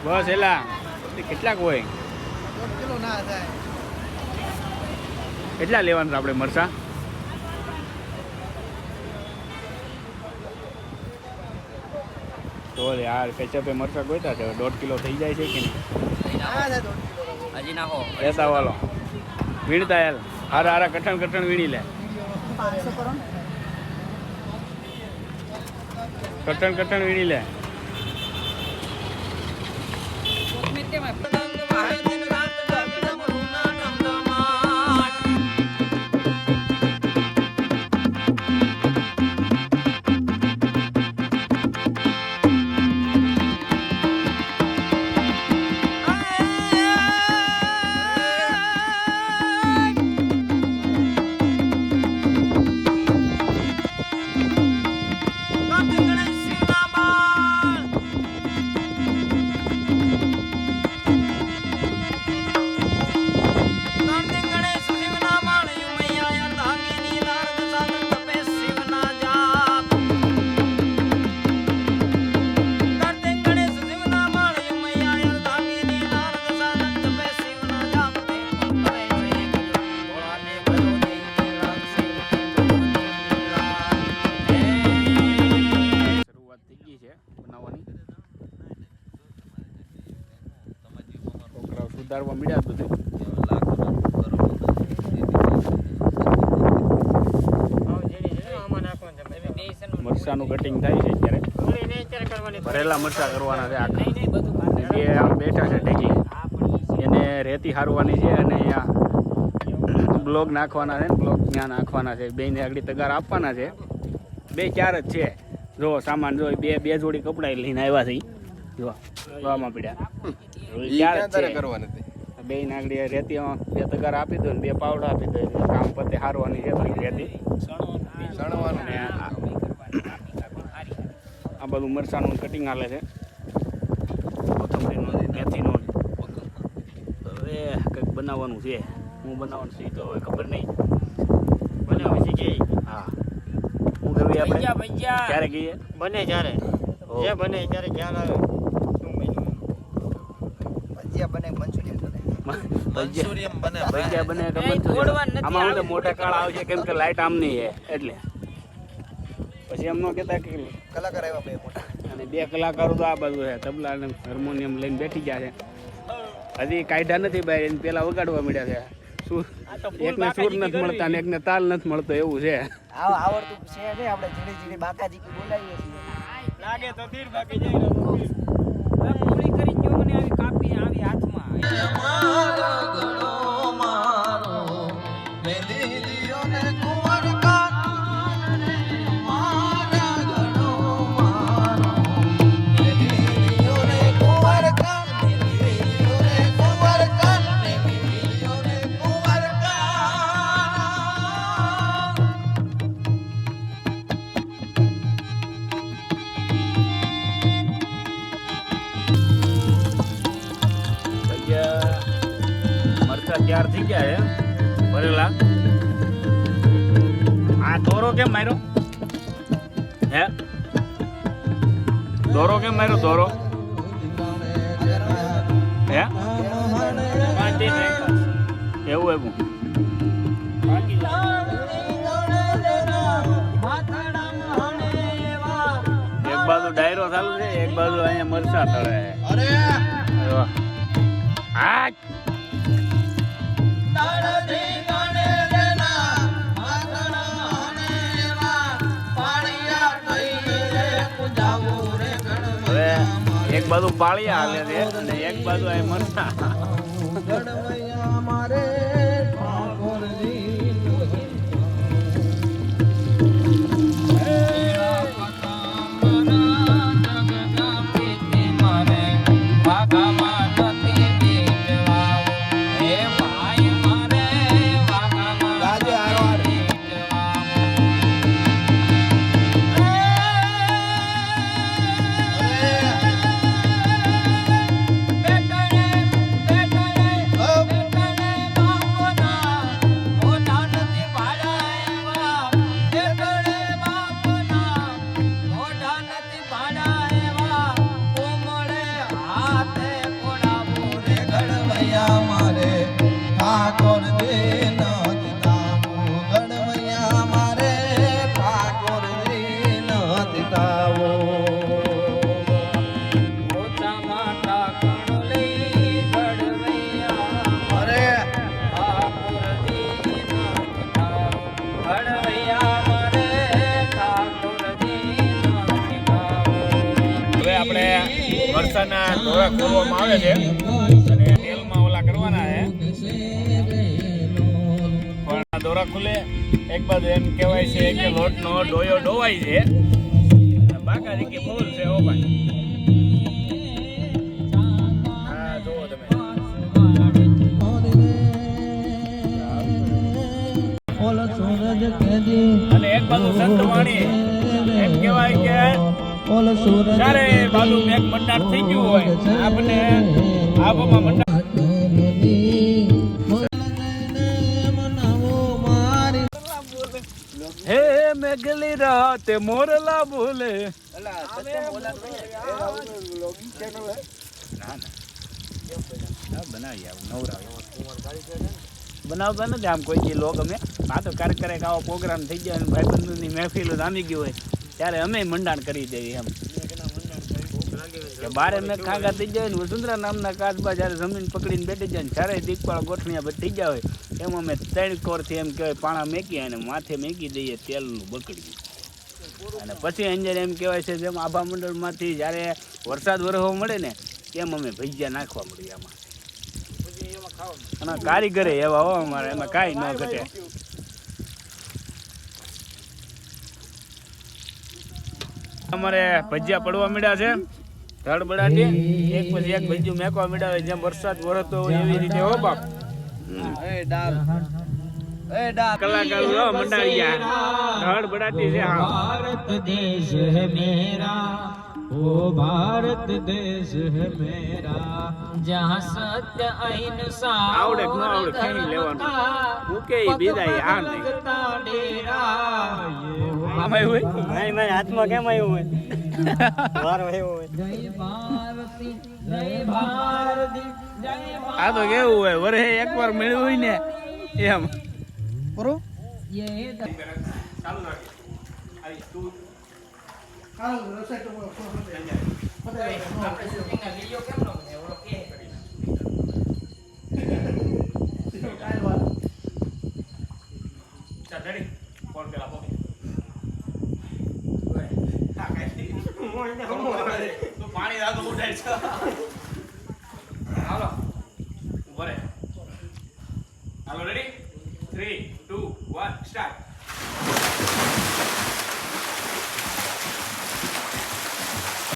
બસ એલા કેટલાક હોય? કેટલા લેવાના આપણે મરસા? તો યાર કેચપે મરસા ગોઈતા છે 1.5 કિલો થઈ જાય છે કે નહીં? હજી નાખો લેતા વાલો વીણતા યાર હારા હારા કઠણ વીણી લે. કઠણ વીણી લે. સુધારવા મળ્યા બધું. મરચાનું કટિંગ થાય છે અત્યારે. ભરેલા મરચા કરવાના છે આખા. બે આમ બેઠા છે ટેકી એને રેતી હારવાની છે અને અહીંયા બ્લોક નાખવાના છે. બ્લોક ત્યાં નાખવાના છે. બેને આગળ તગાર આપવાના છે. 2-4 જ છે. જો સામાન જો બે જોડી કપડા લઈને આવ્યા છે. જો વામાં પડ્યા બે નાગડી રેતી 2 તગાર આપી દો ને 2 પાવડા આપી દો એટલે કામ પતે હારવાની છે. રેતી આ બધું મરચાનું કટિંગ હાલે છે. કોથમરીનું મેથીનું હવે કંઈક બનાવવાનું છે. હું બનાવવાનું છે તો હવે ખબર નહીં. બનાવે છે કે હા હું કહેવી આપણે ક્યારે કહીએ બને જ્યારે જે બને ત્યારે ખ્યાલ આવે. ભજીયા બને આમાં હું મોટા કાળ આવશે કેમ કે લાઈટ આમ નહીં છે એટલે પછી એમ ન કહેતા કે કલાકાર આવ્યા 2 મોટા અને 2 કલાકારો તો આ બાજુ છે તબલા અને હાર્મોનિયમ લઈને બેઠી ગયા છે. હજી કાઢ્યા નથી ભાઈ એને પેલા વગાડવા મળ્યા છે. સુર એકને સુર નથી મળતા ને એકને તાલ નથી મળતો એવું છે. આવડતું છે ને આપણે જીડી બાકાજી બોલાવીએ છીએ લાગે તો તીર બાકી જાય પૂરી કરી ગયો મને આવી કાપી આવી હાથમાં તૈયાર થઈ ગયા છે ભરેલા. આ દોરો કેમ માર્યો હે? દોરો કેમ માર્યો? દોરો હે એવું એવું એક બાજુ ડાયરો ચાલુ છે એક બાજુ અહીંયા મરચા તળે. આ એક બાજુ પાળિયા હાલે છે અને એક બાજુ આ મરચા. મરચાના દોરા ખોલવામાં આવે છે અને તેલમાં ઓલા કરવાના છે. પણ આ દોરા ખુલે એક બાજુ એમ કહેવાય છે કે લોટનો ડોયો ડોવાય છે. બાકાજી કે ફૂલ છે ઓ ભાઈ. હા જોવો તમે. અને એક બાજુ સંત વાણી એમ કહેવાય કે જ્યારે બાજુ મેઘ મંડાણ થઈ ગયું હોય આપણે આબોમાં મંડાણ. હે મેઘલી રાતે મોરલા બોલે. ના ના બનાવી આવું નવરા બનાવતા નથી આમ કોઈ જે લોક અમે આ તો ક્યારેક આવો પ્રોગ્રામ થઈ જાય અને ભાઈબંધોની મહેફિલો જામી ગયું હોય ત્યારે અમે મંડાણ કરી દેવી એમ કે બારે મેં ખાંગા થઈ જાય ને વસુંધરા નામના કાચબા જ્યારે જમીન પકડીને બેઠી જાય ને ચારે દીકવાળા ગોઠણિયા બધી થઈ જાય હોય એમ અમે 3 કોરથી એમ કહેવાય પાણા મેકી અને માથે મેકી દઈએ તેલનું બકડી. અને પછી અંદર એમ કહેવાય છે જેમ આભા મંડળમાંથી જ્યારે વરસાદ વરહો મળે ને એમ અમે ભજીયા નાખવા મળીએ આમાં. અને કારીગરે એવા હો અમારે એમાં કાંઈ ન ઘટે. અમારે ભજીયા પડવા મળ્યા છે ધડબડાટી એક પછી એક ભજીયું મેકવા મળ્યા હોય જેમ વરસાદ વરસતો હોય એવી રીતે હો બાપ. કલાકાર લો મંડાઈ ગયા ધડબડાટી છે. भारत देश है मेरा ओ भारत देश है मेरा जहाँ सत्य अहिंसा આવડે કે ન આવડે ખાઈ લેવાનું મૂકે બીજા આ નહીં આમાં હોય નહીં મારા હાથમાં કેમ આવ્યું હોય વારો આવ્યો હોય. આ તો કેવું હોય વરહે એકવાર મળ્યું હોય ને એમ બરો ચાલુ રાખી આવી તું હાલ રસોઈ તો આપણે શૂટિંગ ના વિડિયો કેમ નો બને ઓલો કે કરી ચાલ રેડી ફોન પેલા બોલ હા કઈ તું પાણી દાદો ઉઠાય છે.